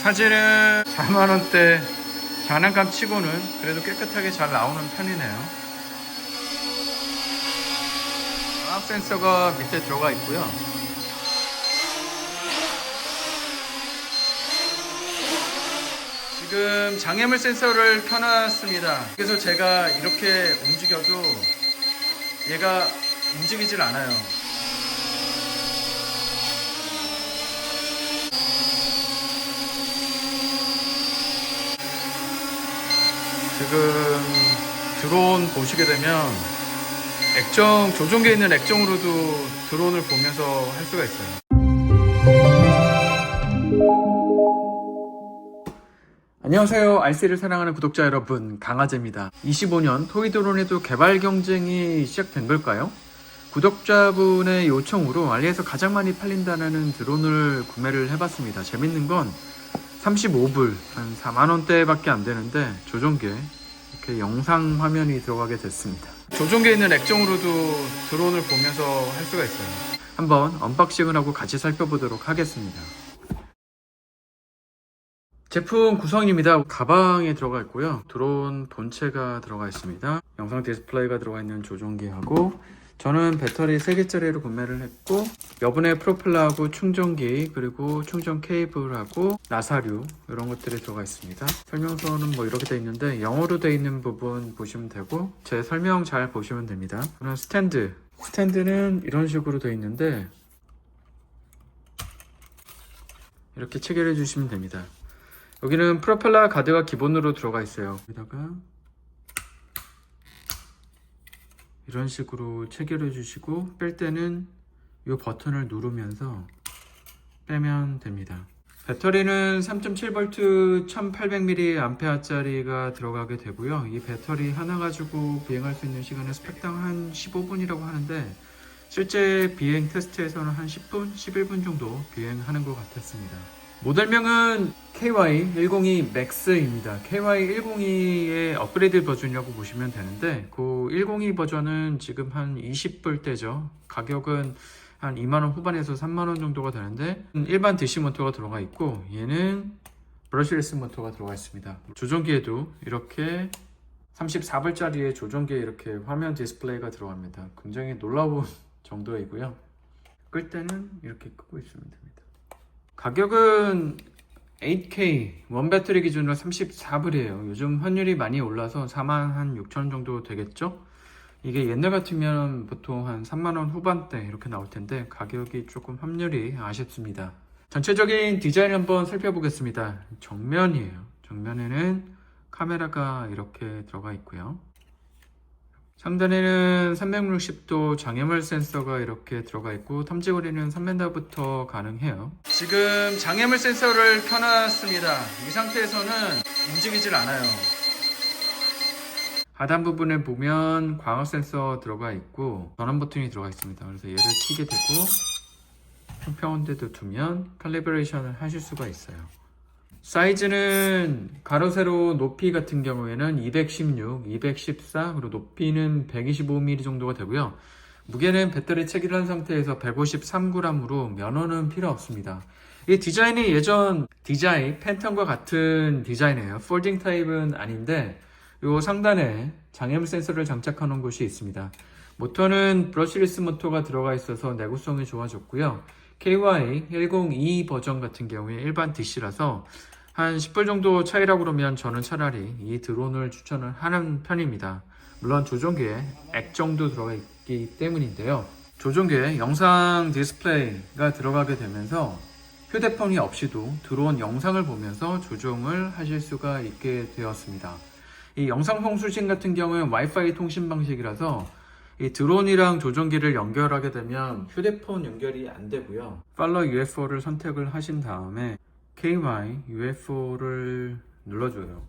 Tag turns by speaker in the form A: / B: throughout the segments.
A: 사진은 4만원대 장난감 치고는 그래도 깨끗하게 잘 나오는 편이네요. 광학 센서가 밑에 들어가 있고요. 지금 장애물 센서를 켜놨습니다. 그래서 제가 이렇게 움직여도 얘가 움직이질 않아요. 지금 드론 보시게 되면 액정, 조종기에 있는 액정으로도 드론을 보면서 할 수가 있어요. 안녕하세요. RC를 사랑하는 구독자 여러분, 강아재입니다. 25년 토이드론에도 개발 경쟁이 시작된 걸까요? 구독자분의 요청으로 알리에서 가장 많이 팔린다는 드론을 구매를 해봤습니다. 재밌는 건 35불, 한 4만원대밖에 안 되는데 조종기에 이렇게 영상 화면이 들어가게 됐습니다. 조종기에 있는 액정으로도 드론을 보면서 할 수가 있어요. 한번 언박싱을 하고 같이 살펴보도록 하겠습니다. 제품 구성입니다. 가방에 들어가 있고요. 드론 본체가 들어가 있습니다. 영상 디스플레이가 들어가 있는 조종기하고, 저는 배터리 3개짜리로 구매를 했고, 여분의 프로펠러하고 충전기, 그리고 충전 케이블하고 나사류 이런 것들이 들어가 있습니다. 설명서는 뭐 이렇게 되어 있는데 영어로 되어 있는 부분 보시면 되고, 제 설명 잘 보시면 됩니다. 그리고 스탠드는 이런 식으로 되어 있는데 이렇게 체결해 주시면 됩니다. 여기는 프로펠러 가드가 기본으로 들어가 있어요. 여기다가 이런 식으로 체결해 주시고, 뺄 때는 이 버튼을 누르면서 빼면 됩니다. 배터리는 3.7V 1800mAh짜리가 들어가게 되고요. 이 배터리 하나 가지고 비행할 수 있는 시간은 스펙당 한 15분이라고 하는데, 실제 비행 테스트에서는 한 10분, 11분 정도 비행하는 것 같았습니다. 모델명은 KY102 Max입니다. KY102의 업그레이드 버전이라고 보시면 되는데, 그 102 버전은 지금 한 20불대죠. 가격은 한 2만원 후반에서 3만원 정도가 되는데, 일반 DC 모터가 들어가 있고, 얘는 브러쉬레스 모터가 들어가 있습니다. 조종기에도 이렇게 34불짜리의 조종기에 이렇게 화면 디스플레이가 들어갑니다. 굉장히 놀라운 정도이고요. 끌 때는 이렇게 끄고 있으면 됩니다. 가격은 8K 원 배터리 기준으로 34불이에요. 요즘 환율이 많이 올라서 46,000원 정도 되겠죠? 이게 옛날 같으면 보통 한 3만원 후반대 이렇게 나올 텐데, 가격이 조금 환율이 아쉽습니다. 전체적인 디자인 한번 살펴보겠습니다. 정면이에요. 정면에는 카메라가 이렇게 들어가 있고요. 상단에는 360도 장애물 센서가 이렇게 들어가 있고, 탐지 거리는 3m부터 가능해요. 지금 장애물 센서를 켜놨습니다. 이 상태에서는 움직이질 않아요. 하단 부분에 보면 광학 센서 들어가 있고 전원 버튼이 들어가 있습니다. 그래서 얘를 켜게 되고 평평한 데도 두면 칼리브레이션을 하실 수가 있어요. 사이즈는 가로 세로 높이 같은 경우에는 216, 214, 그리고 높이는 125mm 정도가 되고요. 무게는 배터리 체결한 상태에서 153g으로 면허는 필요 없습니다. 이 디자인이 예전 DJI 팬텀과 같은 디자인이에요. 폴딩 타입은 아닌데, 요 상단에 장애물 센서를 장착해 놓은 곳이 있습니다. 모터는 브러쉬리스 모터가 들어가 있어서 내구성이 좋아졌고요. KY102 버전 같은 경우에 일반 DC라서 한 10불 정도 차이라고 그러면 저는 차라리 이 드론을 추천을 하는 편입니다. 물론 조종기에 액정도 들어가 있기 때문인데요. 조종기에 영상 디스플레이가 들어가게 되면서 휴대폰이 없이도 드론 영상을 보면서 조종을 하실 수가 있게 되었습니다. 이 영상 송수신 같은 경우는 와이파이 통신 방식이라서 이 드론이랑 조종기를 연결하게 되면 휴대폰 연결이 안 되고요. 팔로 UFO를 선택을 하신 다음에 KY UFO를 눌러줘요.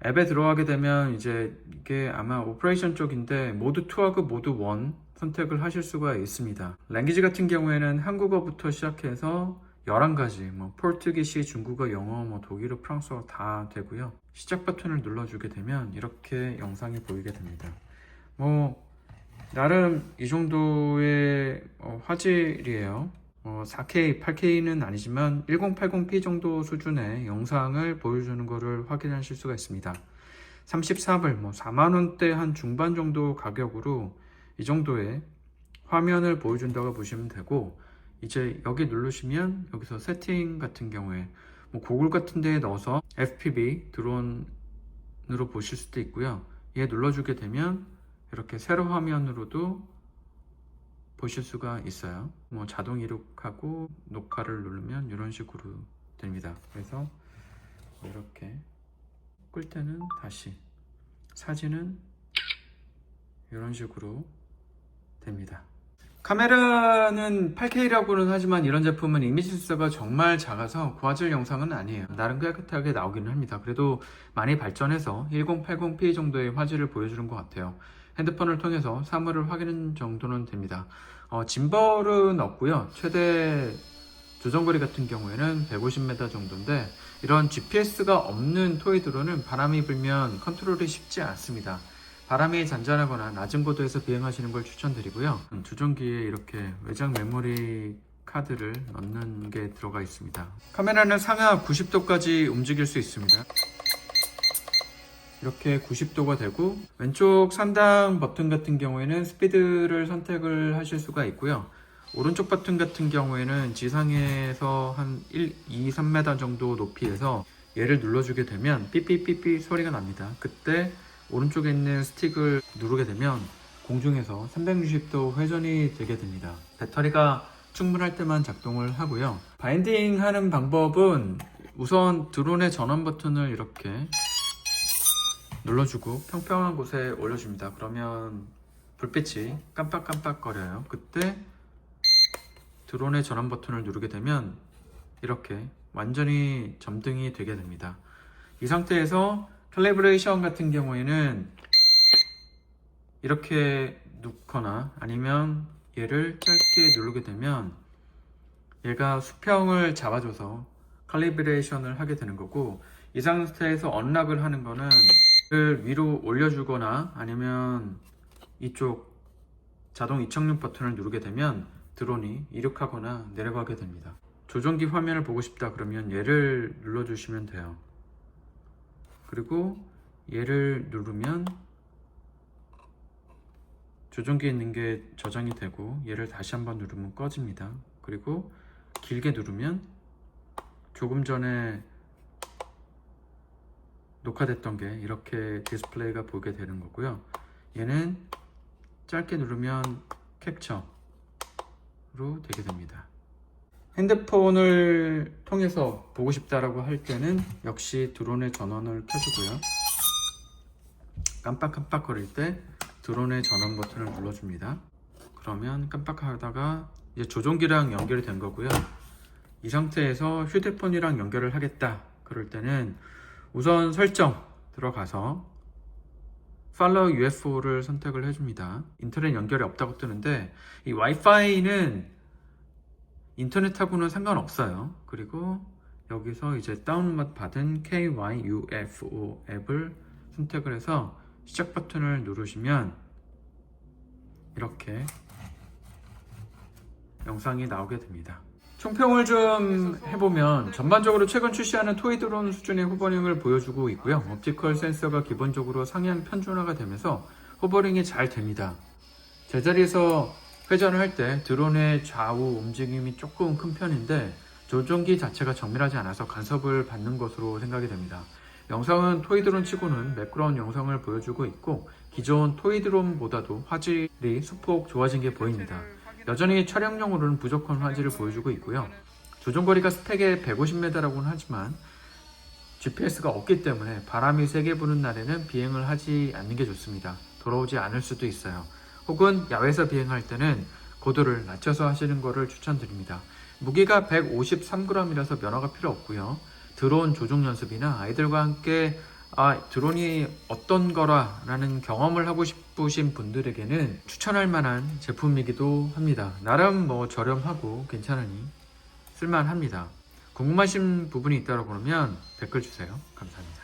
A: 앱에 들어가게 되면 이제 이게 아마 오퍼레이션 쪽인데 모드 2하고 모드 1 선택을 하실 수가 있습니다. 랭귀지 같은 경우에는 한국어부터 시작해서 11가지, 포르투기시, 중국어, 영어, 독일어, 프랑스어 다 되고요. 시작 버튼을 눌러주게 되면 이렇게 영상이 보이게 됩니다. 나름 이 정도의 화질이에요. 4K, 8K는 아니지만 1080p 정도 수준의 영상을 보여주는 것을 확인하실 수가 있습니다. 34불, 4만원대 한 중반 정도 가격으로 이 정도의 화면을 보여준다고 보시면 되고, 이제 여기 누르시면 여기서 세팅 같은 경우에 고글 같은 데에 넣어서 FPV 드론으로 보실 수도 있고요. 얘 눌러주게 되면 이렇게 세로 화면으로도 보실 수가 있어요. 자동 이륙하고 녹화를 누르면 이런 식으로 됩니다. 그래서 이렇게 끌 때는 다시, 사진은 이런 식으로 됩니다. 카메라는 8K라고는 하지만 이런 제품은 이미지 숫자가 정말 작아서 고화질 영상은 아니에요. 나름 깨끗하게 나오기는 합니다. 그래도 많이 발전해서 1080p 정도의 화질을 보여주는 것 같아요. 핸드폰을 통해서 사물을 확인하는 정도는 됩니다. 짐벌은 없고요. 최대 조정거리 같은 경우에는 150m 정도인데, 이런 GPS가 없는 토이 드론은 바람이 불면 컨트롤이 쉽지 않습니다. 바람이 잔잔하거나 낮은 고도에서 비행하시는 걸 추천드리고요. 조종기에 이렇게 외장 메모리 카드를 넣는 게 들어가 있습니다. 카메라는 상하 90도까지 움직일 수 있습니다. 이렇게 90도가 되고, 왼쪽 상단 버튼 같은 경우에는 스피드를 선택을 하실 수가 있고요. 오른쪽 버튼 같은 경우에는 지상에서 한 1, 2, 3m 정도 높이에서 얘를 눌러주게 되면 삐삐삐삐 소리가 납니다. 그때 오른쪽에 있는 스틱을 누르게 되면 공중에서 360도 회전이 되게 됩니다. 배터리가 충분할 때만 작동을 하고요. 바인딩 하는 방법은 우선 드론의 전원 버튼을 이렇게 눌러주고 평평한 곳에 올려줍니다. 그러면 불빛이 깜빡깜빡거려요. 그때 드론의 전원 버튼을 누르게 되면 이렇게 완전히 점등이 되게 됩니다. 이 상태에서 캘리브레이션 같은 경우에는 이렇게 놓거나 아니면 얘를 짧게 누르게 되면 얘가 수평을 잡아줘서 캘리브레이션을 하게 되는 거고, 이 상태에서 언락을 하는 거는 을 위로 올려주거나 아니면 이쪽 자동 이착륙 버튼을 누르게 되면 드론이 이륙하거나 내려가게 됩니다. 조종기 화면을 보고 싶다 그러면 얘를 눌러주시면 돼요. 그리고 얘를 누르면 조종기에 있는 게 저장이 되고, 얘를 다시 한번 누르면 꺼집니다. 그리고 길게 누르면 조금 전에 녹화됐던 게 이렇게 디스플레이가 보게 되는 거고요. 얘는 짧게 누르면 캡처로 되게 됩니다. 핸드폰을 통해서 보고 싶다라고 할 때는 역시 드론의 전원을 켜주고요. 깜빡깜빡거릴 때 드론의 전원 버튼을 눌러줍니다. 그러면 깜빡하다가 이제 조종기랑 연결이 된 거고요. 이 상태에서 휴대폰이랑 연결을 하겠다 그럴 때는 우선 설정 들어가서 Follow UFO를 선택을 해줍니다. 인터넷 연결이 없다고 뜨는데, 이 와이파이는 인터넷하고는 상관없어요. 그리고 여기서 이제 다운로드 받은 KYUFO 앱을 선택을 해서 시작 버튼을 누르시면 이렇게 영상이 나오게 됩니다. 총평을 좀 해보면 전반적으로 최근 출시하는 토이 드론 수준의 호버링을 보여주고 있고요. 옵티컬 센서가 기본적으로 상향 편준화가 되면서 호버링이 잘 됩니다. 제자리에서 회전을 할 때 드론의 좌우 움직임이 조금 큰 편인데 조종기 자체가 정밀하지 않아서 간섭을 받는 것으로 생각이 됩니다. 영상은 토이 드론 치고는 매끄러운 영상을 보여주고 있고, 기존 토이 드론보다도 화질이 수폭 좋아진 게 보입니다. 여전히 촬영용으로는 부족한 화질을 보여주고 있고요. 조종거리가 스펙에 150m라고는 하지만 GPS가 없기 때문에 바람이 세게 부는 날에는 비행을 하지 않는 게 좋습니다. 돌아오지 않을 수도 있어요. 혹은 야외에서 비행할 때는 고도를 낮춰서 하시는 것을 추천드립니다. 무게가 153g이라서 면허가 필요 없고요. 드론 조종 연습이나 아이들과 함께 드론이 어떤 거라 라는 경험을 하고 싶으신 분들에게는 추천할 만한 제품이기도 합니다. 나름 저렴하고 괜찮으니 쓸만합니다. 궁금하신 부분이 있다고 그러면 댓글 주세요. 감사합니다.